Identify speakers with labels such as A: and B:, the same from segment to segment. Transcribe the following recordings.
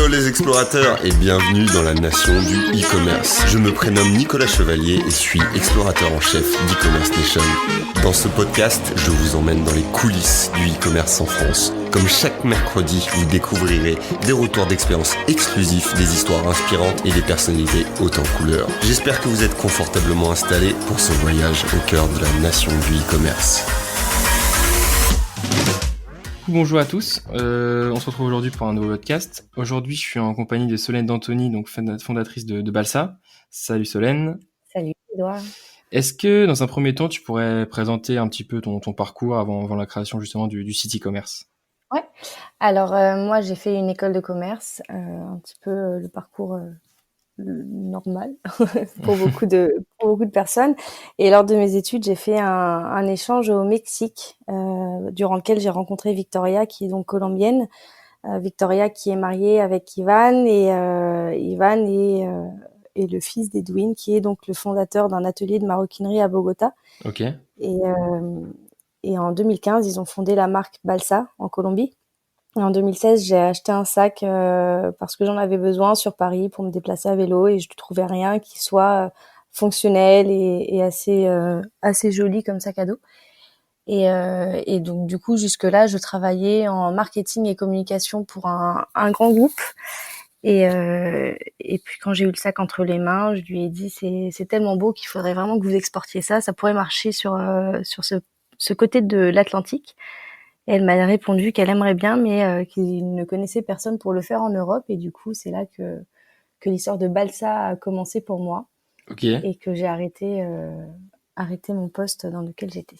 A: Hello les explorateurs et bienvenue dans la nation du e-commerce. Je me prénomme Nicolas Chevalier et suis explorateur en chef d'e-commerce nation. Dans ce podcast, je vous emmène dans les coulisses du e-commerce en France. Comme chaque mercredi, vous découvrirez des retours d'expérience exclusifs, des histoires inspirantes et des personnalités hautes en couleurs. J'espère que vous êtes confortablement installés pour ce voyage au cœur de la nation du e-commerce.
B: Bonjour à tous, on se retrouve aujourd'hui pour un nouveau podcast. Aujourd'hui, je suis en compagnie de Solène D'Antoni, donc fondatrice de Balsa. Salut Solène.
C: Salut Edouard.
B: Est-ce que dans un premier temps, tu pourrais présenter un petit peu ton parcours avant la création justement du site e-commerce?
C: Ouais. Alors moi, j'ai fait une école de commerce, un petit peu le parcours normal pour beaucoup de personnes. Et lors de mes études, j'ai fait un échange au Mexique, durant lequel j'ai rencontré Victoria, qui est donc colombienne. Victoria qui est mariée avec Ivan, et Ivan est le fils d'Edwin, qui est donc le fondateur d'un atelier de maroquinerie à Bogota.
B: Ok.
C: Et en 2015, ils ont fondé la marque Balsa en Colombie. Et en 2016, j'ai acheté un sac parce que j'en avais besoin sur Paris pour me déplacer à vélo, et je ne trouvais rien qui soit fonctionnel et assez joli comme sac à dos. Et donc du coup, jusque-là, je travaillais en marketing et communication pour un grand groupe. Et puis quand j'ai eu le sac entre les mains, je lui ai dit c'est tellement beau qu'il faudrait vraiment que vous exportiez ça. Ça pourrait marcher sur ce côté de l'Atlantique. Et elle m'a répondu qu'elle aimerait bien, mais qu'il ne connaissait personne pour le faire en Europe. Et du coup, c'est là que l'histoire de Balsa a commencé pour moi.
B: Ok.
C: Et que j'ai arrêté mon poste dans lequel j'étais.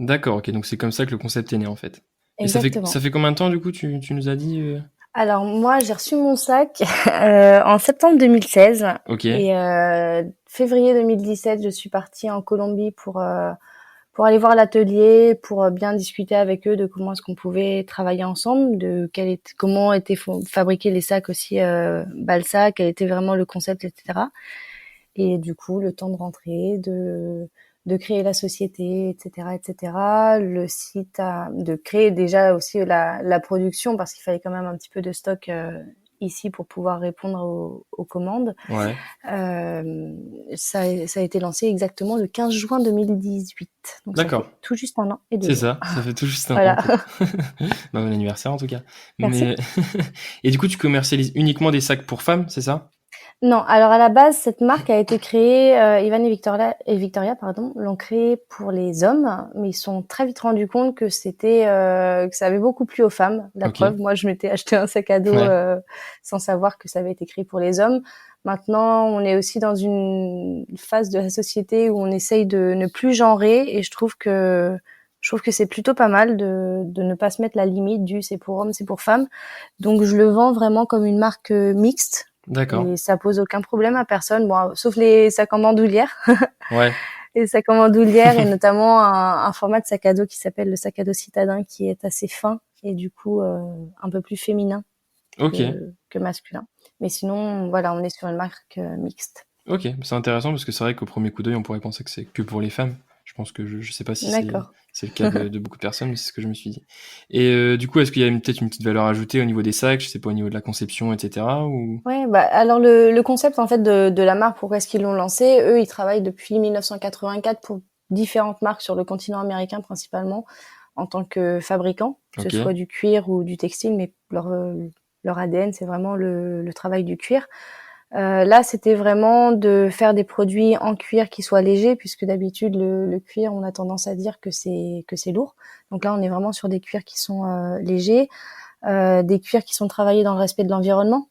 B: D'accord, ok. Donc c'est comme ça que le concept est né en fait.
C: Exactement.
B: Et ça fait combien de temps du coup tu nous as dit
C: Alors moi, j'ai reçu mon sac en septembre 2016.
B: Ok.
C: Et février 2017, je suis partie en Colombie pour aller voir l'atelier, pour bien discuter avec eux de comment est-ce qu'on pouvait travailler ensemble, comment étaient fabriqués les sacs aussi Balsa, quel était vraiment le concept, etc. Et du coup, le temps de rentrer, de créer la société, etc., etc. Le site, de créer déjà aussi la production, parce qu'il fallait quand même un petit peu de stock ici pour pouvoir répondre aux commandes.
B: Ouais.
C: Ça a été lancé exactement le 15 juin 2018. Donc
B: D'accord.
C: Ça fait tout juste un an et 2
B: C'est
C: jours.
B: ça fait tout juste un
C: Voilà.
B: an. Bon anniversaire en tout cas.
C: Merci.
B: Mais et du coup, tu commercialises uniquement des sacs pour femmes, c'est ça?
C: Non, alors à la base, cette marque a été créée, Ivan et Victoria, l'ont créée pour les hommes, mais ils se sont très vite rendus compte que que ça avait beaucoup plu aux femmes. La preuve, moi, je m'étais acheté un sac à dos sans savoir que ça avait été créé pour les hommes. Maintenant, on est aussi dans une phase de la société où on essaye de ne plus genrer, et je trouve que c'est plutôt pas mal de ne pas se mettre la limite du c'est pour hommes, c'est pour femmes. Donc je le vends vraiment comme une marque mixte.
B: D'accord.
C: Et ça pose aucun problème à personne, bon, sauf les sacs en bandoulière.
B: Ouais.
C: Les sacs en bandoulière, et notamment un format de sac à dos qui s'appelle le sac à dos citadin, qui est assez fin et du coup un peu plus féminin que masculin. Mais sinon, voilà, on est sur une marque mixte.
B: Ok, c'est intéressant parce que c'est vrai qu'au premier coup d'œil, on pourrait penser que c'est que pour les femmes. Je pense que je sais pas si c'est le cas de beaucoup de personnes, mais c'est ce que je me suis dit. Et du coup, est-ce qu'il y a peut-être une petite valeur ajoutée au niveau des sacs, je sais pas, au niveau de la conception, etc. ou...
C: Ouais, alors le concept en fait de la marque, pourquoi est-ce qu'ils l'ont lancé? Eux, ils travaillent depuis 1984 pour différentes marques sur le continent américain principalement, en tant que fabricants, que ce soit du cuir ou du textile, mais leur ADN, c'est vraiment le travail du cuir. Là, c'était vraiment de faire des produits en cuir qui soient légers, puisque d'habitude le cuir, on a tendance à dire que c'est lourd. Donc là, on est vraiment sur des cuirs qui sont légers, des cuirs qui sont travaillés dans le respect de l'environnement.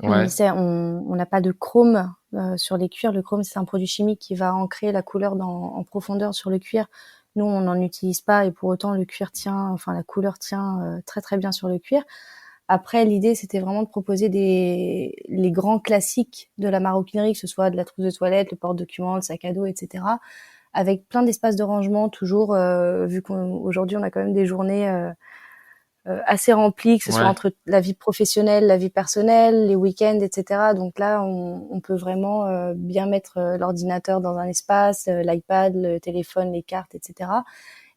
B: Ouais.
C: On n'a pas de chrome sur les cuirs. Le chrome, c'est un produit chimique qui va ancrer la couleur en profondeur sur le cuir. Nous, on n'en utilise pas, et pour autant, la couleur tient très très bien sur le cuir. Après, l'idée, c'était vraiment de proposer les grands classiques de la maroquinerie, que ce soit de la trousse de toilette, le porte-documents, le sac à dos, etc., avec plein d'espaces de rangement, toujours, vu qu'aujourd'hui, on a quand même des journées assez remplies, que ce soit entre la vie professionnelle, la vie personnelle, les week-ends, etc. Donc là, on peut vraiment bien mettre l'ordinateur dans un espace, l'iPad, le téléphone, les cartes, etc.,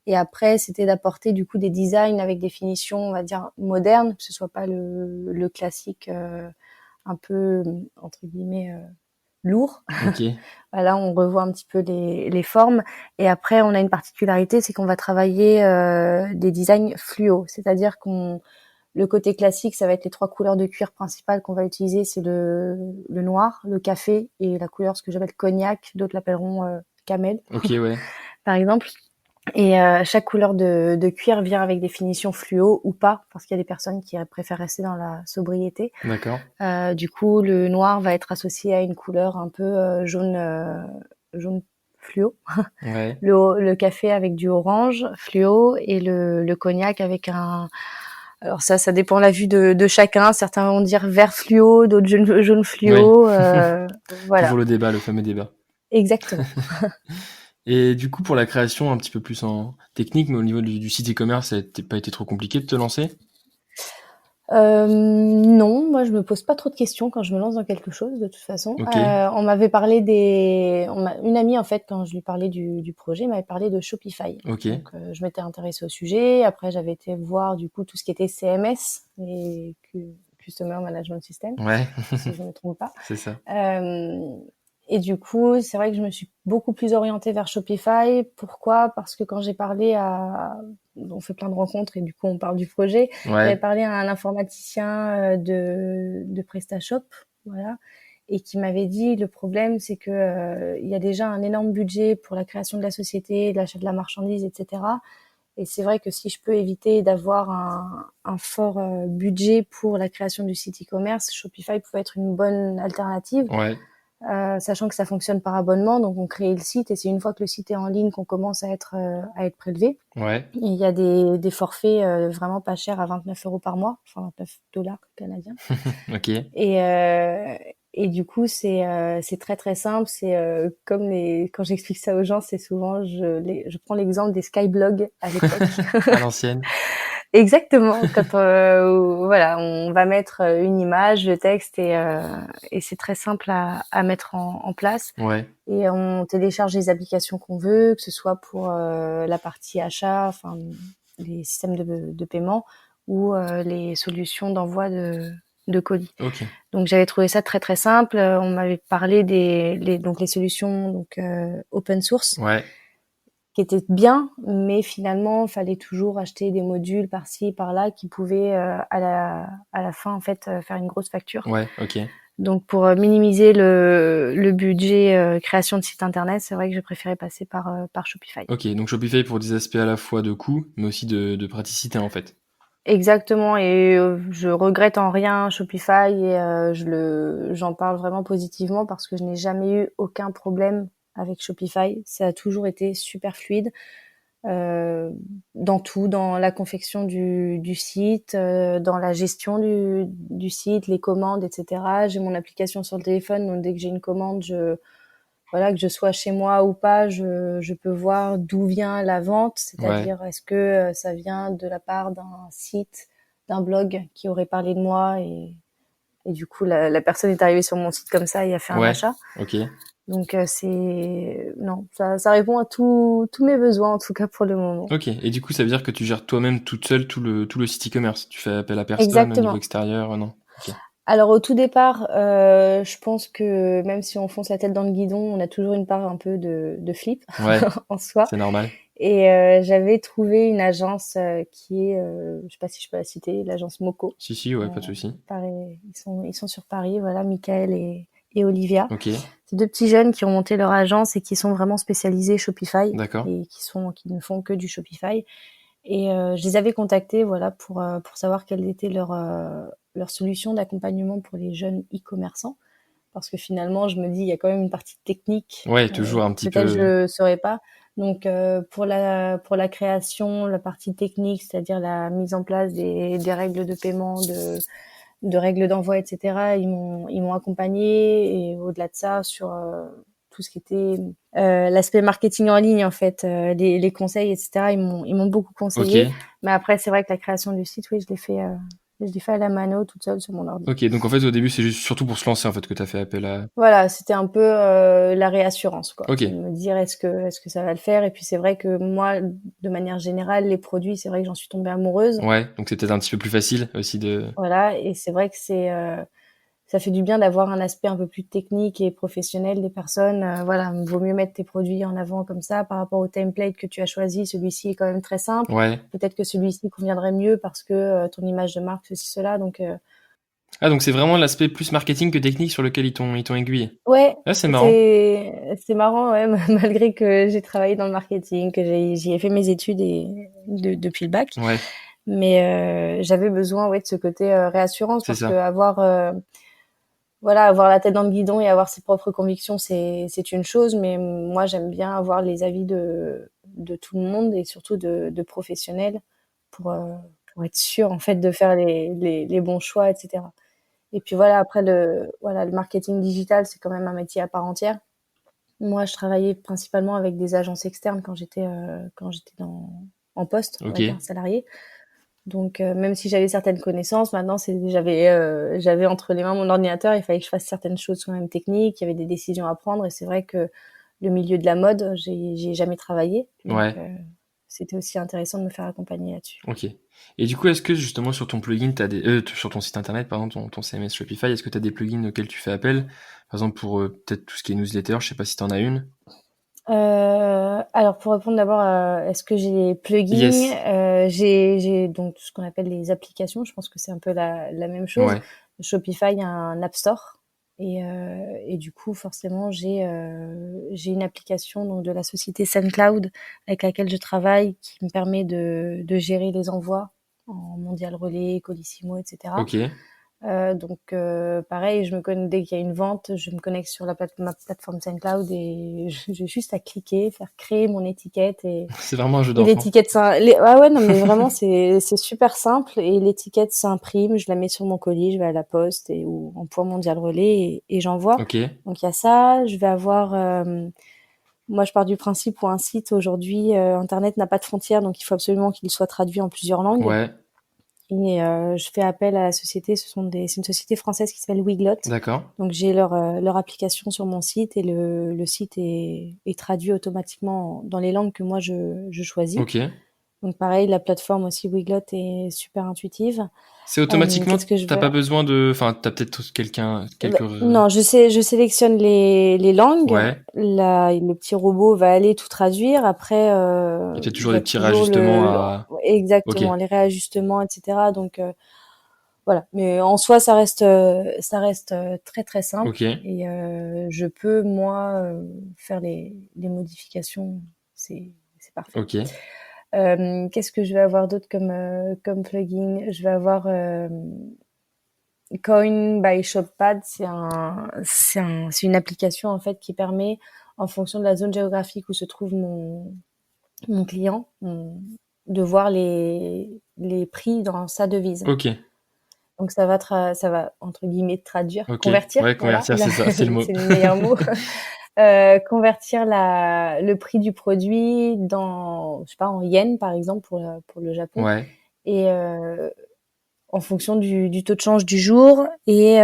C: Et après, c'était d'apporter du coup des designs avec des finitions, on va dire, modernes, que ce soit pas le classique un peu, entre guillemets, lourd.
B: Ok.
C: Là, on revoit un petit peu les formes. Et après, on a une particularité, c'est qu'on va travailler des designs fluo. C'est-à-dire le côté classique, ça va être les 3 couleurs de cuir principales qu'on va utiliser. C'est le noir, le café et la couleur, ce que j'appelle cognac. D'autres l'appelleront camel,
B: Ok, ouais.
C: par exemple. Et chaque couleur de cuir vient avec des finitions fluo ou pas, parce qu'il y a des personnes qui préfèrent rester dans la sobriété.
B: D'accord.
C: Du coup, le noir va être associé à une couleur un peu jaune fluo.
B: Ouais.
C: Le café avec du orange fluo et le cognac avec un... Alors ça dépend de la vue de chacun. Certains vont dire vert fluo, d'autres jaune fluo. Voilà.
B: Toujours le débat, le fameux débat.
C: Exactement.
B: Et du coup, pour la création un petit peu plus en technique, mais au niveau du site e-commerce, ça n'a pas été trop compliqué de te lancer?
C: Non, moi je me pose pas trop de questions quand je me lance dans quelque chose de toute façon.
B: Ok.
C: On m'avait parlé une amie en fait quand je lui parlais du projet m'avait parlé de Shopify.
B: Ok.
C: Donc je m'étais intéressée au sujet. Après j'avais été voir du coup tout ce qui était CMS et Customer Management System,
B: Ouais.
C: si je me trompe pas.
B: C'est ça.
C: Et du coup, c'est vrai que je me suis beaucoup plus orientée vers Shopify. Pourquoi? Parce que quand j'ai parlé on fait plein de rencontres et du coup on parle du projet.
B: Ouais.
C: J'avais parlé à un informaticien de PrestaShop, voilà, et qui m'avait dit le problème c'est que il y a déjà un énorme budget pour la création de la société, l'achat de la marchandise, etc. Et c'est vrai que si je peux éviter d'avoir un fort budget pour la création du site e-commerce, Shopify pouvait être une bonne alternative.
B: Ouais.
C: Sachant que ça fonctionne par abonnement, donc on crée le site et c'est une fois que le site est en ligne qu'on commence à être prélevé.
B: Ouais.
C: Et il y a des forfaits vraiment pas chers à 29 € par mois, enfin 29 dollars canadiens.
B: Ok.
C: Et du coup c'est très très simple. C'est comme quand j'explique ça aux gens, c'est souvent je prends l'exemple des Skyblogs à l'époque.
B: À l'ancienne.
C: Exactement. Quand voilà, on va mettre une image, le texte et c'est très simple à mettre en place.
B: Ouais.
C: Et on télécharge les applications qu'on veut, que ce soit pour la partie achat, enfin les systèmes de paiement ou les solutions d'envoi de colis.
B: Ok.
C: Donc j'avais trouvé ça très très simple. On m'avait parlé donc les solutions donc open source.
B: Ouais.
C: Qui était bien, mais finalement, il fallait toujours acheter des modules par-ci, par-là, qui pouvaient à la fin en fait faire une grosse facture.
B: Ouais, ok.
C: Donc pour minimiser le budget création de site internet, c'est vrai que j'ai préféré passer par Shopify.
B: Ok, donc Shopify pour des aspects à la fois de coût, mais aussi de praticité en fait.
C: Exactement, et je regrette en rien Shopify et j'en parle vraiment positivement parce que je n'ai jamais eu aucun problème avec Shopify. Ça a toujours été super fluide. Dans tout, dans la confection du site, dans la gestion du site, les commandes, etc. J'ai mon application sur le téléphone, donc dès que j'ai une commande, que je sois chez moi ou pas, je peux voir d'où vient la vente, c'est-à-dire est-ce que ça vient de la part d'un site, d'un blog qui aurait parlé de moi et du coup la personne est arrivée sur mon site comme ça et a fait un achat.
B: Ok.
C: Donc ça répond à tous mes besoins en tout cas pour le moment.
B: Ok, et du coup ça veut dire que tu gères toi-même toute seule tout le site e-commerce. Tu fais appel à personne
C: Exactement.
B: au niveau extérieur, non? Okay.
C: Alors au tout départ, je pense que même si on fonce la tête dans le guidon, on a toujours une part un peu de flip en soi.
B: C'est normal.
C: Et j'avais trouvé une agence qui est, je sais pas si je peux la citer, l'agence Moco.
B: Si, ouais, pas de souci.
C: Ils sont sur Paris, voilà, Michael et Olivia.
B: Ok.
C: C'est 2 petits jeunes qui ont monté leur agence et qui sont vraiment spécialisés Shopify.
B: D'accord.
C: Et qui ne font que du Shopify. Et je les avais contactés, voilà, pour savoir quelle était leur solution d'accompagnement pour les jeunes e-commerçants. Parce que finalement, je me dis, il y a quand même une partie technique.
B: Ouais, toujours un petit peu.
C: Peut-être je saurais pas. Donc, pour la création, la partie technique, c'est-à-dire la mise en place des règles de paiement, de règles d'envoi, etc. Ils m'ont accompagné et au-delà de ça, sur tout ce qui était l'aspect marketing en ligne, en fait, les conseils, etc. Ils m'ont beaucoup conseillé.
B: Okay.
C: Mais après, c'est vrai que la création du site, oui, je l'ai Je l'ai fait à la mano toute seule sur mon ordi.
B: Ok, donc en fait au début c'est juste surtout pour se lancer en fait que tu as fait appel à...
C: Voilà, c'était un peu la réassurance, quoi.
B: Ok.
C: Me dire est-ce que ça va le faire. Et puis c'est vrai que moi, de manière générale, les produits, c'est vrai que j'en suis tombée amoureuse.
B: Ouais, donc c'est peut-être un petit peu plus facile aussi de...
C: Voilà, et c'est vrai que ça fait du bien d'avoir un aspect un peu plus technique et professionnel des personnes. Voilà, vaut mieux mettre tes produits en avant comme ça par rapport au template que tu as choisi. Celui-ci est quand même très simple.
B: Ouais.
C: Peut-être que celui-ci conviendrait mieux parce que ton image de marque, ceci, cela. Donc,
B: Ah, donc c'est vraiment l'aspect plus marketing que technique sur lequel ils t'ont aiguillé.
C: ouais,
B: Ah, c'est marrant.
C: C'est marrant, ouais, malgré que j'ai travaillé dans le marketing, que j'y ai fait mes études depuis le bac.
B: Ouais.
C: Mais j'avais besoin, ouais, de ce côté réassurance parce que avoir la tête dans le guidon et avoir ses propres convictions, c'est une chose, mais moi j'aime bien avoir les avis de tout le monde et surtout de professionnels pour être sûr en fait de faire les bons choix, etc. Et puis voilà, après le marketing digital, c'est quand même un métier à part entière. Moi, je travaillais principalement avec des agences externes quand j'étais en poste, on va dire, salarié. Donc, même si j'avais certaines connaissances, maintenant, j'avais entre les mains mon ordinateur, il fallait que je fasse certaines choses quand même techniques, il y avait des décisions à prendre, et c'est vrai que le milieu de la mode, j'y ai jamais travaillé. Donc, c'était aussi intéressant de me faire accompagner là-dessus.
B: Ok. Et du coup, est-ce que justement sur ton plugin, sur ton site internet, par exemple, ton CMS Shopify, est-ce que tu as des plugins auxquels tu fais appel? Par exemple, pour peut-être tout ce qui est newsletter, je sais pas si tu en as une.
C: Alors pour répondre d'abord à est-ce que j'ai des plugins,
B: yes.
C: J'ai donc ce qu'on appelle les applications, je pense que c'est un peu la même chose.
B: Ouais.
C: Shopify a un App Store et du coup forcément j'ai une application donc de la société SendCloud avec laquelle je travaille qui me permet de gérer les envois en Mondial Relais, Colissimo, etc.
B: Ok.
C: Donc pareil, dès qu'il y a une vente, je me connecte sur ma plateforme SendCloud et j'ai juste à cliquer, faire créer mon étiquette et
B: c'est vraiment un jeu d'enfant.
C: L'étiquette ouais non mais vraiment c'est super simple et l'étiquette s'imprime, je la mets sur mon colis, je vais à la poste ou en point Mondial Relais et j'envoie.
B: Ok.
C: Donc il y a ça, je vais avoir moi je pars du principe où un site aujourd'hui internet n'a pas de frontières donc il faut absolument qu'il soit traduit en plusieurs langues.
B: Ouais.
C: Et je fais appel à la société, c'est une société française qui s'appelle Weglot.
B: D'accord.
C: Donc j'ai leur application sur mon site et le site est traduit automatiquement dans les langues que moi je choisis.
B: Ok.
C: Donc pareil, la plateforme aussi Weglot est super intuitive.
B: C'est automatiquement, t'as pas besoin enfin t'as peut-être
C: Non, je sélectionne les langues.
B: Ouais.
C: Le petit robot va aller tout traduire. Après,
B: il y a peut-être toujours des petits réajustements
C: exactement, les réajustements, etc. Donc voilà. Mais en soi, ça reste très très simple.
B: Ok.
C: Et je peux moi faire les modifications. C'est parfait.
B: Ok.
C: Qu'est-ce que je vais avoir d'autre comme plugin? Je vais avoir Coin by ShopPad, c'est une application en fait qui permet, en fonction de la zone géographique où se trouve mon client, de voir les prix dans sa devise.
B: Ok.
C: Donc ça va entre guillemets traduire,
B: convertir. Ouais,
C: convertir,
B: voilà, c'est ça, c'est le mot.
C: C'est le meilleur mot. Convertir le prix du produit en yens par exemple pour le Japon.
B: Ouais.
C: Et en fonction du taux de change du jour et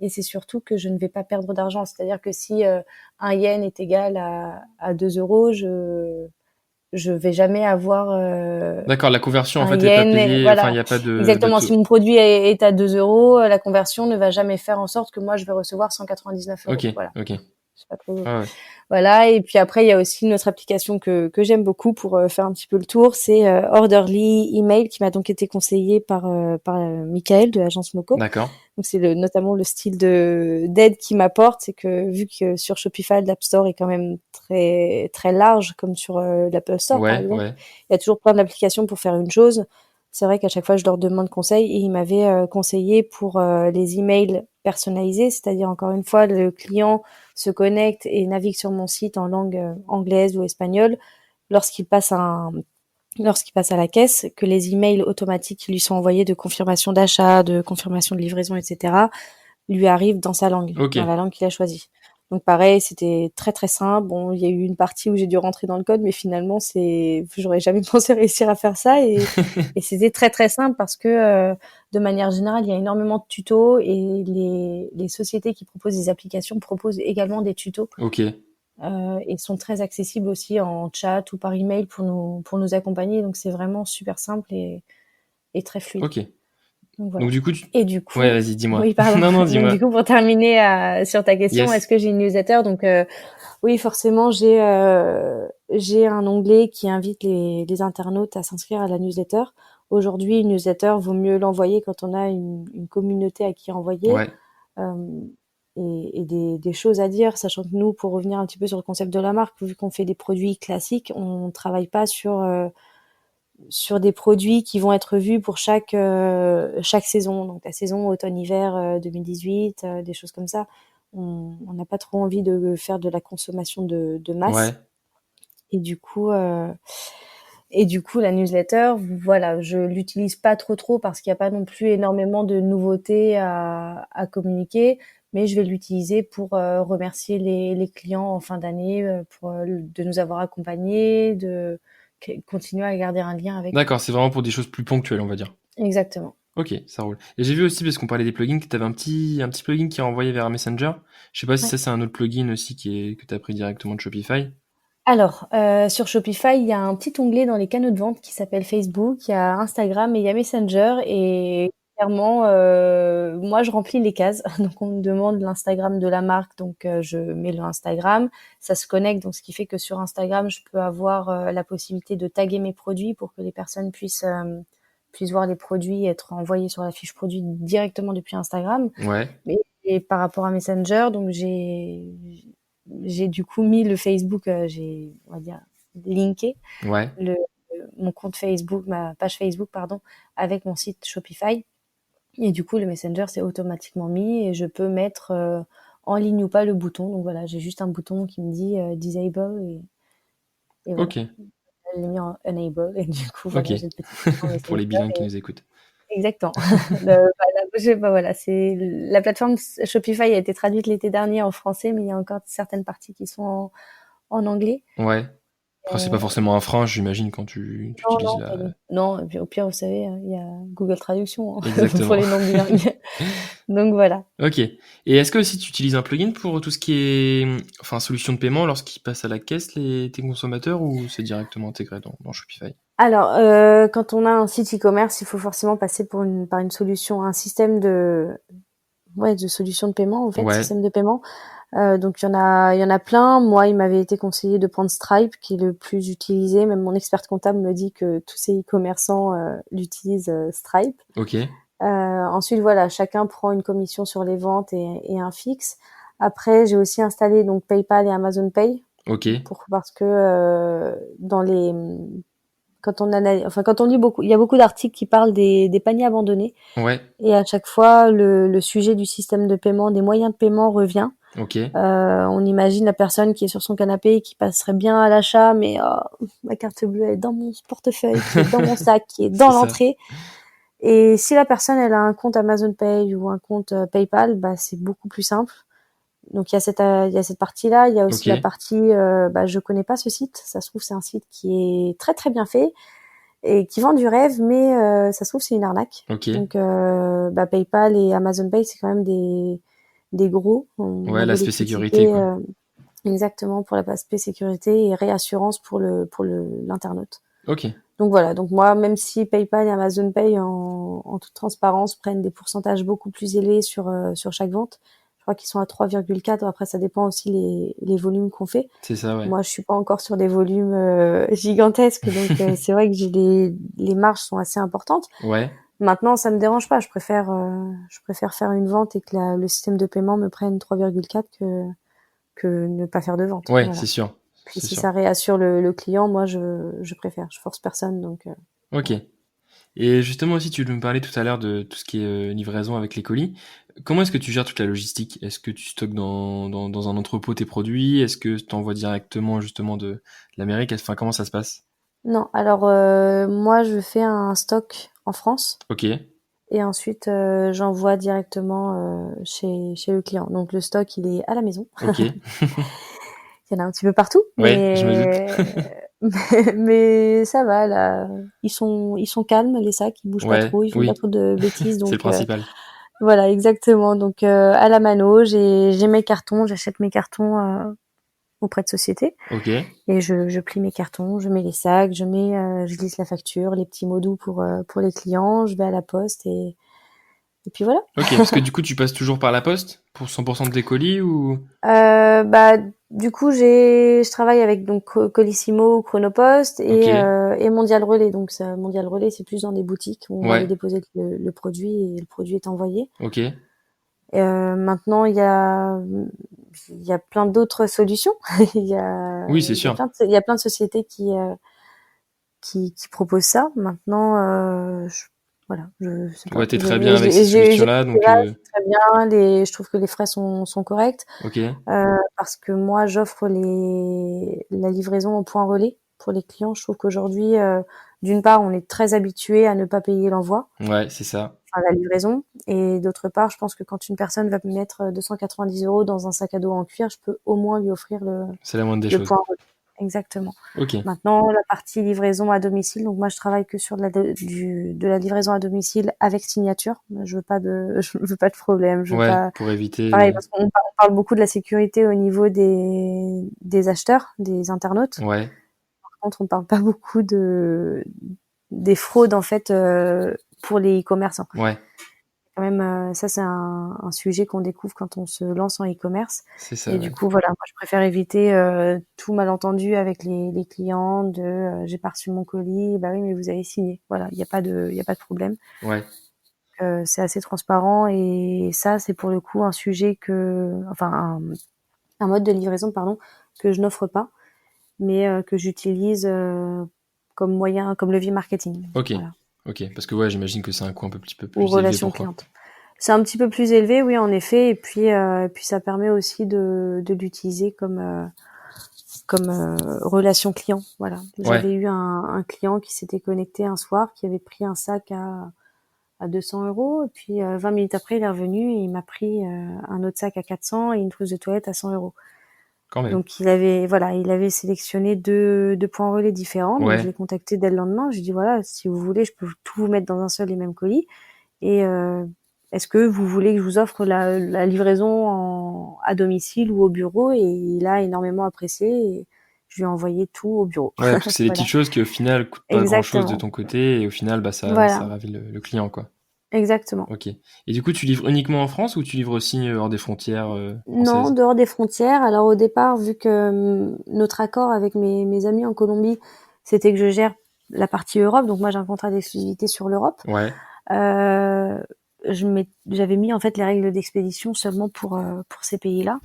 C: c'est surtout que je ne vais pas perdre d'argent. C'est-à-dire que si un yen est égal à 2 €, je vais jamais avoir
B: d'accord, la conversion en fait
C: yen,
B: est pas payée,
C: voilà.
B: enfin il y a pas de
C: exactement, si mon produit est à 2 €, la conversion ne va jamais faire en sorte que moi je vais recevoir 199 €.
B: Ok.
C: Voilà.
B: Ok.
C: C'est pas trop...
B: Ah ouais.
C: Voilà, et puis après il y a aussi une autre application que j'aime beaucoup pour faire un petit peu le tour, c'est Orderly Email qui m'a donc été conseillé par Michael de l'agence Moco.
B: D'accord.
C: Donc c'est notamment le style d'aide qu'il m'apporte, c'est que vu que sur Shopify l'App Store est quand même très très large comme sur l'Apple Store par exemple, il y a toujours plein d'applications pour faire une chose. C'est vrai qu'à chaque fois je leur demande conseil et il m'avait conseillé pour les emails personnalisés, c'est-à-dire encore une fois le client se connecte et navigue sur mon site en langue anglaise ou espagnole lorsqu'il passe à la caisse, que les emails automatiques qui lui sont envoyés de confirmation d'achat, de confirmation de livraison, etc., lui arrivent dans sa langue, dans la langue qu'il a choisie. Donc pareil, c'était très très simple. Bon, il y a eu une partie où j'ai dû rentrer dans le code, mais finalement, j'aurais jamais pensé réussir à faire ça et c'était très très simple parce que de manière générale, il y a énormément de tutos et les sociétés qui proposent des applications proposent également des tutos.
B: Ok.
C: Et sont très accessibles aussi en chat ou par email pour nous accompagner. Donc c'est vraiment super simple et très fluide.
B: Ok.
C: Donc voilà.
B: Donc du coup,
C: Et du
B: ouais,
C: coup,
B: vas-y, dis-moi.
C: oui, pardon.
B: Non, non,
C: Donc
B: dis-moi.
C: du coup, pour terminer sur ta question,
B: Yes.
C: est-ce que j'ai une newsletter? Donc oui, forcément, j'ai un onglet qui invite les internautes à s'inscrire à la newsletter. Aujourd'hui, une newsletter vaut mieux l'envoyer quand on a une communauté à qui envoyer.
B: Ouais.
C: Et des choses à dire, sachant que nous, pour revenir un petit peu sur le concept de la marque, vu qu'on fait des produits classiques, on travaille pas sur des produits qui vont être vus pour chaque saison. Donc la saison automne-hiver 2018, des choses comme ça. On n'a pas trop envie de faire de la consommation de
B: Ouais.
C: masse. Et du coup, la newsletter, voilà, je l'utilise pas trop parce qu'il n'y a pas non plus énormément de nouveautés à communiquer, mais je vais l'utiliser pour remercier les clients en fin d'année, pour de nous avoir accompagnés, de continuer à garder un lien avec eux.
B: D'accord, c'est vraiment pour des choses plus ponctuelles, on va dire.
C: Exactement.
B: Ok, ça roule. Et j'ai vu aussi, parce qu'on parlait des plugins, que tu avais un petit plugin qui est envoyé vers Messenger. Je sais pas si
C: Ouais.
B: ça, c'est un autre plugin aussi que tu as pris directement de Shopify.
C: Alors, sur Shopify, il y a un petit onglet dans les canaux de vente qui s'appelle Facebook, il y a Instagram et il y a Messenger et clairement, moi je remplis les cases. Donc on me demande l'Instagram de la marque, donc je mets le Instagram. Ça se connecte, donc ce qui fait que sur Instagram, je peux avoir la possibilité de taguer mes produits pour que les personnes puissent voir les produits et être envoyés sur la fiche produit directement depuis Instagram.
B: Ouais,
C: Mais et par rapport à Messenger, donc j'ai du coup mis le Facebook, j'ai, on va dire, linké
B: ouais.
C: le, mon compte Facebook, ma page Facebook, pardon, avec mon site Shopify. Et du coup, le Messenger s'est automatiquement mis et je peux mettre en ligne ou pas le bouton. Donc voilà, j'ai juste un bouton qui me dit disable et voilà.
B: Ok,
C: Je l'ai mis en enable et du coup,
B: ok.
C: voilà, j'ai le petit bouton
B: Pour
C: Messenger.
B: les bilingues qui nous écoutent.
C: Exactement. Voilà, c'est la plateforme Shopify a été traduite l'été dernier en français, mais il y a encore certaines parties qui sont en anglais.
B: Ouais. Après, c'est pas forcément un frein, j'imagine, quand tu
C: Non,
B: utilises
C: non, pas
B: la...
C: du non, et puis au pire, vous savez, il y a Google Traduction pour
B: Exactement.
C: les non bilingues. Donc voilà.
B: Ok. Et est-ce que aussi tu utilises un plugin pour tout ce qui est, enfin, solution de paiement lorsqu'ils passent à la caisse, tes consommateurs, ou c'est directement intégré dans Shopify?
C: Alors, quand on a un site e-commerce, il faut forcément passer par une solution, un système de solution de paiement, en fait,
B: Ouais,
C: système de paiement. Donc il y en a plein. Moi, il m'avait été conseillé de prendre Stripe, qui est le plus utilisé. Même mon expert comptable me dit que tous ces e-commerçants l'utilisent Stripe.
B: ok,
C: Ensuite, voilà, chacun prend une commission sur les ventes et un fixe. Après, j'ai aussi installé donc PayPal et Amazon Pay
B: ok,
C: parce que dans les quand on lit beaucoup, il y a beaucoup d'articles qui parlent des paniers abandonnés
B: ouais,
C: et à chaque fois le sujet du système de paiement, des moyens de paiement revient.
B: ok,
C: On imagine la personne qui est sur son canapé et qui passerait bien à l'achat, mais ma carte bleue elle est dans mon portefeuille, qui est dans mon sac, qui est
B: c'est
C: dans
B: ça.
C: l'entrée. Et si la personne elle a un compte Amazon Pay ou un compte PayPal, bah c'est beaucoup plus simple. Donc il y a cette partie-là, il y a
B: Ok,
C: aussi la partie je connais pas ce site, ça se trouve c'est un site qui est très très bien fait et qui vend du rêve, mais ça se trouve c'est une arnaque.
B: ok.
C: Donc PayPal et Amazon Pay c'est quand même des gros. On
B: Ouais,
C: a beau les
B: l'aspect sécurité,
C: critiquer
B: quoi.
C: exactement pour l'aspect sécurité et réassurance pour l'internaute.
B: Ok,
C: Donc voilà, donc moi, même si PayPal et Amazon Pay, en toute transparence, prennent des pourcentages beaucoup plus élevés sur chaque vente, je crois qu'ils sont à 3,4. Après, ça dépend aussi les volumes qu'on fait.
B: c'est ça, ouais.
C: Moi, je suis pas encore sur des volumes gigantesques, donc c'est vrai que les marges sont assez importantes.
B: Ouais,
C: Maintenant, ça me dérange pas. Je préfère faire une vente et que le système de paiement me prenne 3,4 que ne pas faire de vente.
B: ouais,
C: Voilà.
B: c'est sûr,
C: Puis
B: c'est
C: si
B: sûr.
C: ça réassure le client, moi, je préfère. Je force personne, donc.
B: Ok. Et justement aussi, tu me parlais tout à l'heure de tout ce qui est livraison avec les colis. Comment est-ce que tu gères toute la logistique? Est-ce que tu stockes dans un entrepôt tes produits? Est-ce que tu envoies directement justement de l'Amérique? Enfin, comment ça se passe?
C: Non, alors moi je fais un stock en France.
B: Ok,
C: et ensuite j'envoie directement chez le client. Donc le stock il est à la maison.
B: Ok.
C: Il y en a un petit peu partout,
B: Ouais, je me doute.
C: mais ça va là. Ils sont calmes les sacs, ils bougent pas
B: Ouais,
C: trop, ils font pas
B: oui,
C: trop de bêtises.
B: c'est le
C: Donc
B: principal.
C: voilà, exactement. Donc à la mano, j'ai mes cartons, j'achète mes cartons auprès de sociétés
B: Ok.
C: et je plie mes cartons, je mets les sacs, je glisse la facture, les petits mots doux pour les clients, je vais à la poste et puis voilà.
B: Ok, parce que du coup, tu passes toujours par la poste pour 100% de tes colis ou...
C: Bah du coup je travaille avec donc Colissimo, Chronopost
B: Ok,
C: et Mondial Relais. Donc ça, Mondial Relais c'est plus dans des boutiques où on va aller
B: ouais,
C: déposer le produit et le produit est envoyé.
B: ok.
C: Maintenant il y a plein d'autres solutions.
B: Oui, c'est sûr.
C: Il y a plein de sociétés qui proposent ça. Maintenant voilà, je sais pas.
B: Ouais, t'es très bien avec ces solutions-là, donc...
C: Très bien. Je trouve que les frais sont corrects.
B: Ok,
C: Parce que moi, j'offre la livraison au point relais pour les clients. Je trouve qu'aujourd'hui, d'une part, on est très habitué à ne pas payer l'envoi,
B: ouais, c'est ça.
C: enfin la livraison, et d'autre part, je pense que quand une personne va me mettre 290 € dans un sac à dos en cuir, je peux au moins lui offrir
B: C'est la moindre des
C: le
B: choses.
C: point relais. Exactement.
B: Ok,
C: Maintenant, la partie livraison à domicile. Donc moi, je travaille que sur de la livraison à domicile avec signature. Je veux pas de, je veux pas de problème. Je veux
B: ouais,
C: pas.
B: pour éviter...
C: Pareil, parce on parle beaucoup de la sécurité au niveau des acheteurs, des internautes.
B: Ouais,
C: Par contre, on parle pas beaucoup des fraudes en fait pour les e-commerçants.
B: ouais,
C: Quand même, ça c'est un sujet qu'on découvre quand on se lance en e-commerce.
B: c'est ça,
C: Et du
B: ouais.
C: coup, voilà, moi je préfère éviter tout malentendu avec les clients j'ai pas reçu mon colis, bah oui, mais vous avez signé. Voilà, il y a pas de problème.
B: Ouais,
C: C'est assez transparent et ça c'est pour le coup un sujet enfin un mode de livraison pardon que je n'offre pas, mais que j'utilise comme moyen, comme levier marketing.
B: ok,
C: Voilà.
B: ok. Parce que ouais, j'imagine que c'est un coût un petit peu
C: Ou
B: plus élevé
C: relation
B: pour toi.
C: cliente. C'est un petit peu plus élevé, oui, en effet, et puis ça permet aussi de l'utiliser comme relation client. Voilà.
B: Ouais,
C: J'avais eu un client qui s'était connecté un soir, qui avait pris un sac à 200 €, et puis 20 minutes après, il est revenu et il m'a pris un autre sac à 400 et une trousse de toilette à 100 €.
B: quand même.
C: Donc il avait sélectionné deux points relais différents. Donc je
B: Ouais,
C: l'ai contacté dès le lendemain. Je lui ai dit voilà, si vous voulez, je peux tout vous mettre dans un seul et même colis. Et est-ce que vous voulez que je vous offre la livraison à domicile ou au bureau? Et il a énormément apprécié. Et je lui ai envoyé tout au bureau.
B: ouais, parce que c'est des petites
C: Voilà,
B: choses qui au final coûtent pas grand-chose de
C: exactement.
B: ton côté et au final, bah ça
C: Voilà,
B: ravit le client, quoi.
C: exactement.
B: Ok. Et du coup, tu livres uniquement en France ou tu livres aussi hors des frontières
C: Non,
B: françaises?
C: dehors des frontières. Alors au départ, vu que notre accord avec mes amis en Colombie, c'était que je gère la partie Europe, donc moi j'ai un contrat d'exclusivité sur l'Europe.
B: Ouais,
C: Euh, J'avais mis en fait les règles d'expédition seulement pour ces pays-là.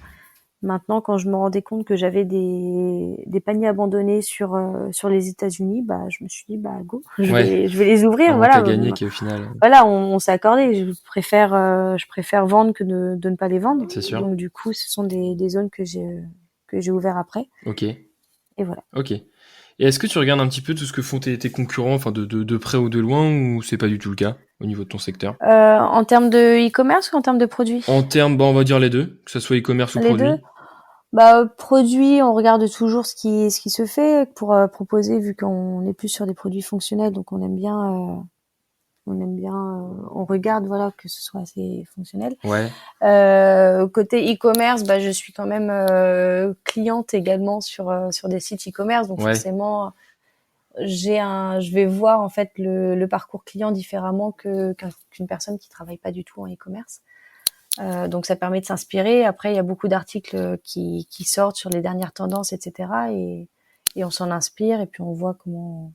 C: Maintenant, quand je me rendais compte que j'avais des paniers abandonnés sur les États-Unis, bah je me suis dit bah go,
B: ouais.
C: je vais les ouvrir.
B: Un manque à
C: Voilà,
B: gagner qui au final,
C: voilà, on s'est accordé. Je préfère vendre que de ne pas les vendre.
B: c'est sûr.
C: Donc du coup, ce sont des zones que j'ai ouvert après.
B: Ok,
C: Et voilà.
B: ok. Et est-ce que tu regardes un petit peu tout ce que font tes concurrents, enfin de près ou de loin, ou c'est pas du tout le cas au niveau de ton secteur?
C: En termes de e-commerce ou en termes de produits?
B: En termes, bah, on va dire les deux, que ce soit e-commerce ou
C: Les deux.
B: produit.
C: Bah, produits, on regarde toujours ce qui se fait pour proposer, vu qu'on est plus sur des produits fonctionnels, donc on regarde, voilà, que ce soit assez fonctionnel.
B: Ouais,
C: Côté e-commerce, bah, je suis quand même cliente également sur des sites e-commerce, donc
B: ouais,
C: forcément, je vais voir en fait le parcours client différemment qu'une personne qui travaille pas du tout en e-commerce. Donc ça permet de s'inspirer. Après, il y a beaucoup d'articles qui sortent sur les dernières tendances, etc. Et on s'en inspire et puis on voit comment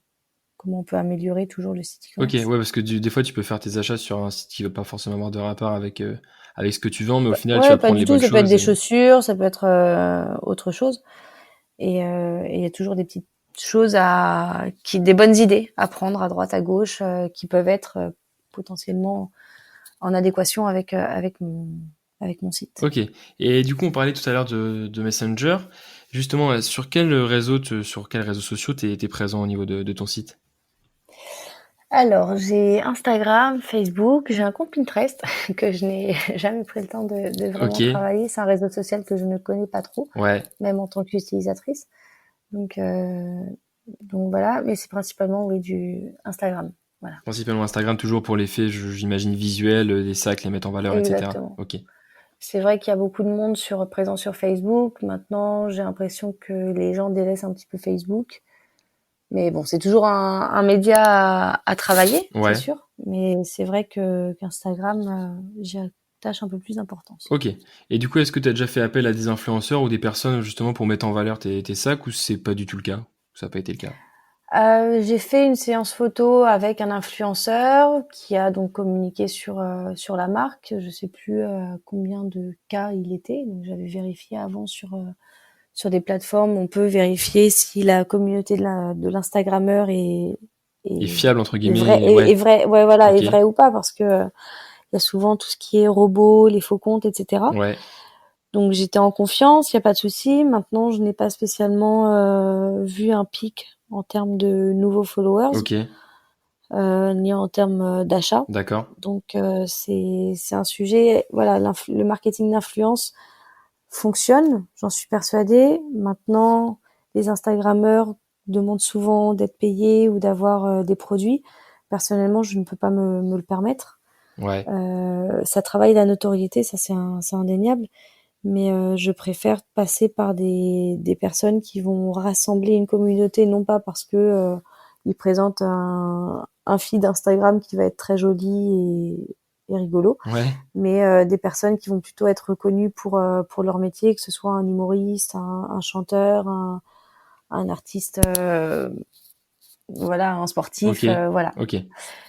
C: on peut améliorer toujours le site
B: ok,
C: e-commerce.
B: ouais, parce que des fois tu peux faire tes achats sur un site qui va pas forcément avoir de rapport avec ce que tu vends, mais au final tu
C: Ouais,
B: vas
C: pas
B: prendre
C: du
B: les
C: tout.
B: bonnes
C: Ça peut être
B: choses
C: des
B: et...
C: chaussures, ça peut être autre chose. Et il y a toujours des petites choses des bonnes idées à prendre à droite, à gauche, qui peuvent être potentiellement en adéquation avec mon site.
B: Ok. Et du coup, on parlait tout à l'heure de Messenger. Justement, sur quel réseau sociaux t'es présent au niveau de ton site?
C: Alors, j'ai Instagram, Facebook, j'ai un compte Pinterest que je n'ai jamais pris le temps de vraiment
B: Ok,
C: travailler. C'est un réseau social que je ne connais pas trop,
B: ouais.
C: même en tant qu'utilisatrice. Donc, euh, donc voilà, mais c'est principalement oui du Instagram. Voilà,
B: Principalement Instagram, toujours pour l'effet, j'imagine, visuel, des sacs, les mettre en valeur, etc.
C: exactement.
B: Ok.
C: C'est vrai qu'il y a beaucoup de monde présent sur Facebook. Maintenant, j'ai l'impression que les gens délaissent un petit peu Facebook. Mais bon, c'est toujours un média à travailler, c'est
B: Ouais.
C: sûr. Mais c'est vrai qu'Instagram, j'y attache un peu plus d'importance.
B: Ok. Et du coup, est-ce que tu as déjà fait appel à des influenceurs ou des personnes justement pour mettre en valeur tes sacs ou c'est pas du tout le cas? Ça n'a pas été le cas?
C: J'ai fait une séance photo avec un influenceur qui a donc communiqué sur la marque. Je sais plus combien de cas il était. Donc j'avais vérifié avant sur des plateformes. On peut vérifier si la communauté de l'Instagrammeur
B: Et
C: est,
B: fiable, entre
C: est vrai,
B: guillemets, ouais.
C: ouais, voilà, est
B: Ok.
C: vrai ou pas, parce que il y a souvent tout ce qui est robots, les faux comptes, etc.
B: Ouais.
C: Donc j'étais en confiance, il y a pas de souci. Maintenant, je n'ai pas spécialement vu un pic en termes de nouveaux followers,
B: Ok.
C: ni en termes d'achat.
B: D'accord.
C: Donc c'est un sujet. Voilà, le marketing d'influence fonctionne, j'en suis persuadée. Maintenant, les Instagrammeurs demandent souvent d'être payés ou d'avoir des produits. Personnellement, je ne peux pas me le permettre.
B: Ouais.
C: Ça travaille la notoriété, ça c'est indéniable. Mais je préfère passer par des personnes qui vont rassembler une communauté, non pas parce que ils présentent un feed Instagram qui va être très joli et rigolo,
B: Ouais.
C: mais des personnes qui vont plutôt être reconnues pour leur métier, que ce soit un humoriste, un chanteur, un artiste, voilà, un
B: Ok.
C: sportif, voilà.
B: Ok.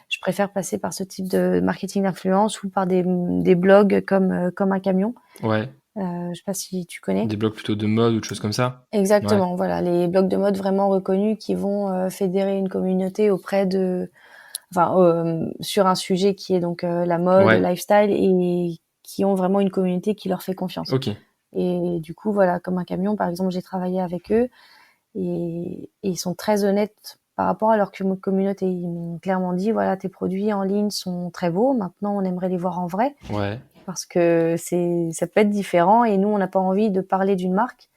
C: Je préfère passer par ce type de marketing d'influence ou par des blogs comme un camion.
B: Ouais.
C: Je sais pas si tu connais.
B: Des blogs plutôt de mode ou de choses comme ça? Ouais.
C: Exactement, voilà, les blogs de mode vraiment reconnus qui vont fédérer une communauté sur un sujet qui est donc la mode, le
B: Ouais.
C: lifestyle, et qui ont vraiment une communauté qui leur fait confiance.
B: Ok.
C: Et du coup, voilà, comme un camion, par exemple, j'ai travaillé avec eux et ils sont très honnêtes par rapport à leur communauté. Ils m'ont clairement dit, voilà, tes produits en ligne sont très beaux, maintenant on aimerait les voir en vrai
B: Ouais.
C: parce que ça peut être différent et nous, on n'a pas envie de parler d'une marque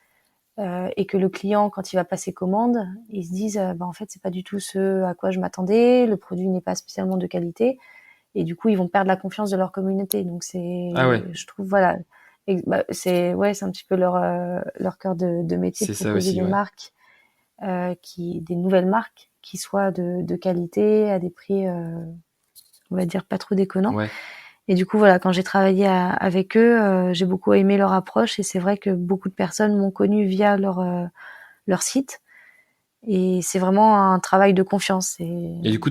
C: et que le client, quand il va passer commande, il se dise bah, en fait c'est pas du tout ce à quoi je m'attendais, le produit n'est pas spécialement de qualité, et du coup ils vont perdre la confiance de leur communauté. Donc
B: Ah ouais.
C: je trouve voilà, c'est un petit peu leur cœur de métier de
B: C'est ça
C: proposer
B: aussi,
C: des
B: ouais.
C: marques des nouvelles marques qui soient de qualité à des prix on va dire pas trop déconnants.
B: Ouais.
C: Et du coup, voilà, quand j'ai travaillé avec eux, j'ai beaucoup aimé leur approche et c'est vrai que beaucoup de personnes m'ont connue via leur site. Et c'est vraiment un travail de confiance.
B: Et du coup,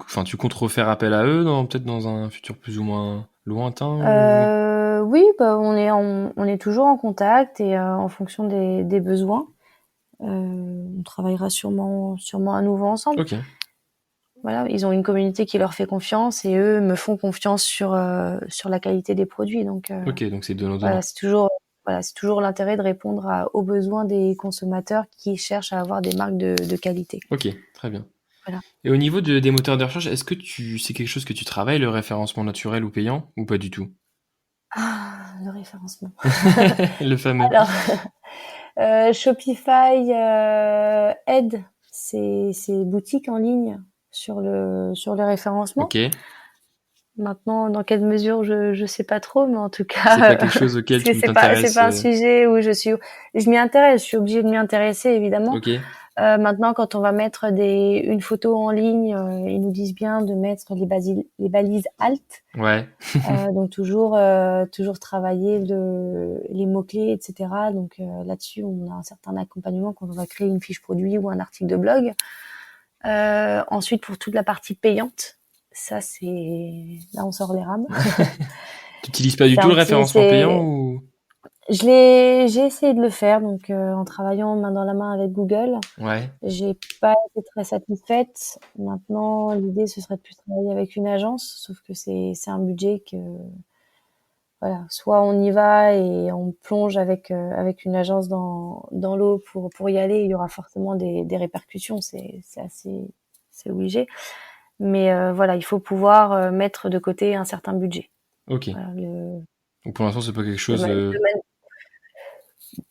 B: enfin, tu comptes refaire appel à eux peut-être dans un futur plus ou moins lointain ou...
C: Oui, bah, on est toujours en contact et en fonction des besoins, on travaillera sûrement à nouveau ensemble.
B: Ok.
C: Voilà, ils ont une communauté qui leur fait confiance et eux me font confiance sur la qualité des produits. Donc
B: Ok, donc c'est
C: voilà,
B: donnant-donnant.
C: c'est toujours l'intérêt de répondre aux besoins des consommateurs qui cherchent à avoir des marques de qualité.
B: Ok, très bien.
C: Voilà.
B: Et au niveau des moteurs de recherche, est-ce que c'est quelque chose que tu travailles, le référencement naturel ou payant, ou pas du tout?
C: Ah, le référencement.
B: Le fameux.
C: Alors, Shopify aide ces boutiques en ligne sur le référencement.
B: Ok.
C: Maintenant, dans quelle mesure, je sais pas trop, mais en tout
B: C'est pas
C: cas,
B: quelque chose auquel tu
C: c'est
B: t'intéresses.
C: pas un sujet où je m'y intéresse, je suis obligée de m'y intéresser, évidemment.
B: Ok.
C: Maintenant, quand on va mettre une photo en ligne, ils nous disent bien de mettre les balises alt.
B: Ouais.
C: Donc toujours travailler les mots-clés, etc. Donc là-dessus, on a un certain accompagnement quand on va créer une fiche produit ou un article de blog. Ensuite, pour toute la partie payante, ça c'est là on sort les rames.
B: Tu utilises pas du tout le référencement payant ou...
C: J'ai essayé de le faire donc en travaillant main dans la main avec Google.
B: Ouais.
C: J'ai pas été très satisfaite. Maintenant, l'idée ce serait de plus travailler avec une agence, sauf que c'est un budget que voilà, soit on y va et on plonge avec une agence dans l'eau pour y aller, il y aura forcément des répercussions, c'est obligé. Mais voilà, il faut pouvoir mettre de côté un certain budget.
B: Ok.
C: Voilà,
B: Donc pour l'instant, c'est pas quelque chose.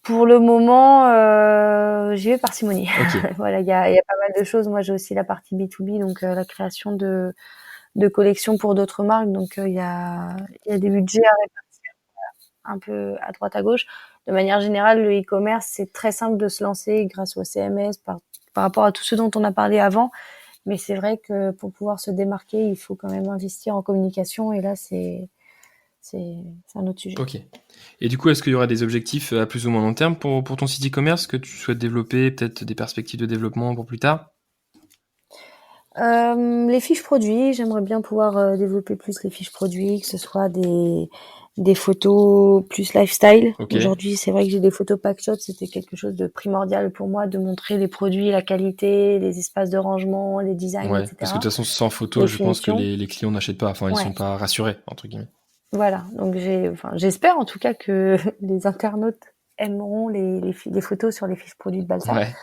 C: Pour le moment, j'y vais parcimonie.
B: Ok.
C: Voilà, il y a pas mal de choses. Moi, j'ai aussi la partie B2B, donc la création de collections pour d'autres marques. Donc il y a des budgets à répartir un peu à droite à gauche. De manière générale, le e-commerce, c'est très simple de se lancer grâce au CMS par rapport à tout ce dont on a parlé avant. Mais c'est vrai que pour pouvoir se démarquer, il faut quand même investir en communication. Et là, c'est un autre sujet.
B: Ok. Et du coup, est-ce qu'il y aura des objectifs à plus ou moins long terme pour ton site e-commerce que tu souhaites développer, peut-être des perspectives de développement pour plus tard?
C: Les fiches produits, j'aimerais bien pouvoir développer plus les fiches produits, que ce soit des photos plus lifestyle.
B: Ok.
C: Aujourd'hui, c'est vrai que j'ai des photos packshot, c'était quelque chose de primordial pour moi de montrer les produits, la qualité, les espaces de rangement, les designs,
B: Ouais,
C: etc.
B: parce que de toute façon, sans photo,
C: Les
B: je pense que
C: finitions.
B: les clients n'achètent pas. Enfin, ils
C: Ouais.
B: sont pas rassurés, entre guillemets.
C: Voilà. Donc j'espère en tout cas que les internautes aimeront les photos sur les fiches produits de Balsa.
B: Ouais.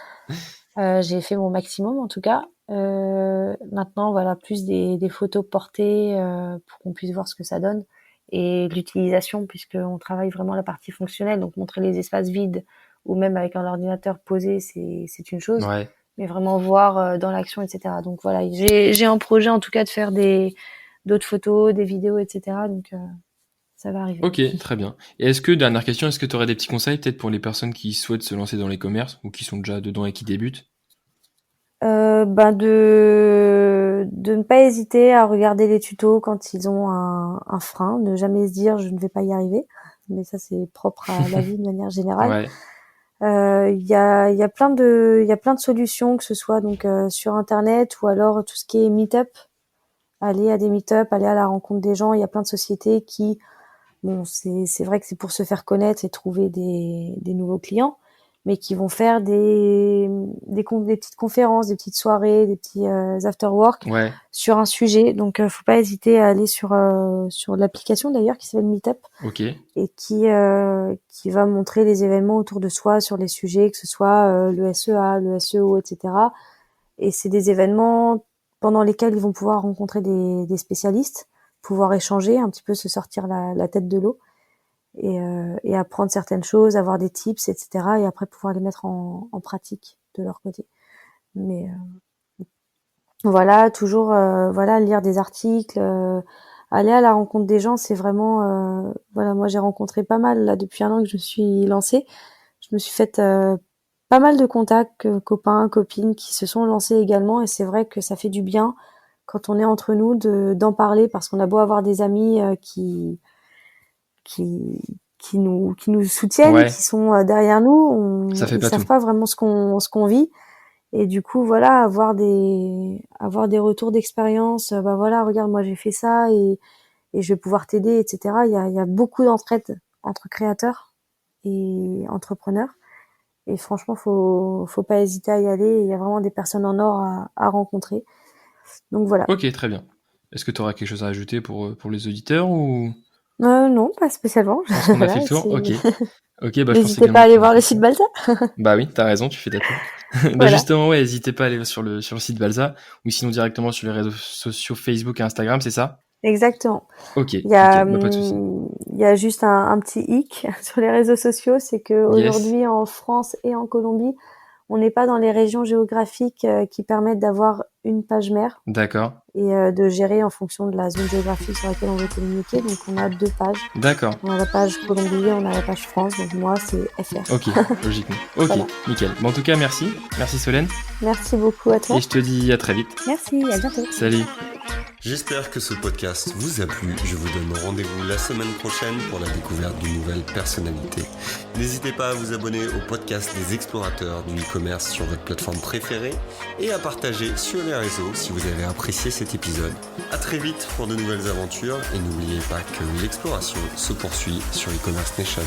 C: J'ai fait mon maximum en tout cas. Maintenant, voilà, plus des photos portées pour qu'on puisse voir ce que ça donne et l'utilisation puisqu'on travaille vraiment la partie fonctionnelle. Donc montrer les espaces vides ou même avec un ordinateur posé, c'est une chose.
B: Ouais.
C: Mais vraiment voir dans l'action, etc. Donc voilà, j'ai un projet en tout cas de faire d'autres photos, des vidéos, etc. Donc ça va arriver.
B: Ok, très bien. Et dernière question, est-ce que tu aurais des petits conseils peut-être pour les personnes qui souhaitent se lancer dans les commerces ou qui sont déjà dedans et qui débutent?
C: De ne pas hésiter à regarder les tutos quand ils ont un frein, ne jamais se dire je ne vais pas y arriver, mais ça c'est propre à la vie de manière générale.
B: Ouais.
C: Il y a plein de solutions, que ce soit donc sur internet ou alors tout ce qui est meet-up, aller à des meet-up, aller à la rencontre des gens. Il y a plein de sociétés qui, bon, c'est vrai que c'est pour se faire connaître et trouver des nouveaux clients, mais qui vont faire des petites conférences, des petites soirées, des petits after work
B: Ouais.
C: sur un sujet. Donc faut pas hésiter à aller sur l'application d'ailleurs qui s'appelle Meetup
B: Ok.
C: et qui va montrer les événements autour de soi sur les sujets, que ce soit le SEA, le SEO, etc. Et c'est des événements pendant lesquels ils vont pouvoir rencontrer des spécialistes, pouvoir échanger, un petit peu se sortir la tête de l'eau et apprendre certaines choses, avoir des tips, etc. Et après pouvoir les mettre en pratique de leur côté. Mais voilà, toujours voilà, lire des articles, aller à la rencontre des gens, c'est vraiment voilà, moi j'ai rencontré pas mal là depuis un an que je me suis lancée. Je me suis faite pas mal de contacts, copains, copines qui se sont lancés également et c'est vrai que ça fait du bien quand on est entre nous d'en parler parce qu'on a beau avoir des amis qui nous soutiennent,
B: Ouais.
C: qui sont derrière nous,
B: Ça fait
C: ils
B: pas
C: savent
B: tout.
C: pas vraiment ce qu'on vit et du coup voilà avoir des retours d'expérience, bah voilà regarde moi j'ai fait ça et je vais pouvoir t'aider, etc. Il y a beaucoup d'entraide entre créateurs et entrepreneurs et franchement faut pas hésiter à y aller, il y a vraiment des personnes en or à rencontrer. Donc voilà.
B: Ok, très bien. Est-ce que tu auras quelque chose à ajouter pour les auditeurs ou
C: Non, pas spécialement.
B: je pense qu'on a fait
C: Voilà,
B: le tour? Ok. Ok, bah je pense
C: n'hésitez pas
B: également
C: à aller
B: qu'on a
C: voir
B: fait
C: le
B: le
C: site
B: tour.
C: Balsa.
B: Bah oui, t'as raison, tu fais ta pub. Bah
C: Voilà.
B: justement, ouais, n'hésitez pas à aller sur le site Balsa ou sinon directement sur les réseaux sociaux Facebook et Instagram, c'est ça?
C: Exactement.
B: Ok, nickel, bah pas de souci.
C: Il y a juste un petit hic sur les réseaux sociaux, c'est que
B: Yes,
C: aujourd'hui en France et en Colombie, on n'est pas dans les régions géographiques qui permettent d'avoir une page mère
B: d'accord,
C: et de gérer en fonction de la zone géographique sur laquelle on veut communiquer. Donc on a deux pages.
B: d'accord.
C: On a la page Colombie, on a la page France. Donc moi c'est FR.
B: Ok, logiquement. Ok,
C: Voilà.
B: nickel. Bon, en tout cas, merci. Merci Solène.
C: Merci beaucoup à toi.
B: Et je te dis à très vite.
C: Merci, à bientôt.
B: Salut.
A: J'espère que ce podcast vous a plu. Je vous donne rendez-vous la semaine prochaine pour la découverte d'une nouvelle personnalité. N'hésitez pas à vous abonner au podcast des explorateurs du e-commerce sur votre plateforme préférée et à partager sur les réseaux si vous avez apprécié cet épisode. À très vite pour de nouvelles aventures et n'oubliez pas que l'exploration se poursuit sur e-commerce nation.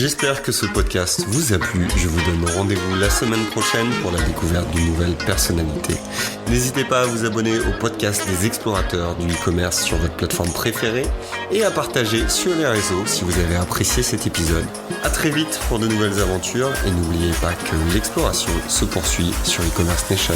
A: J'espère que ce podcast vous a plu. Je vous donne rendez-vous la semaine prochaine pour la découverte d'une nouvelle personnalité. N'hésitez pas à vous abonner au podcast des explorateurs du e-commerce sur votre plateforme préférée et à partager sur les réseaux si vous avez apprécié cet épisode. À très vite pour de nouvelles aventures et n'oubliez pas que l'exploration se poursuit sur e-commerce Nation.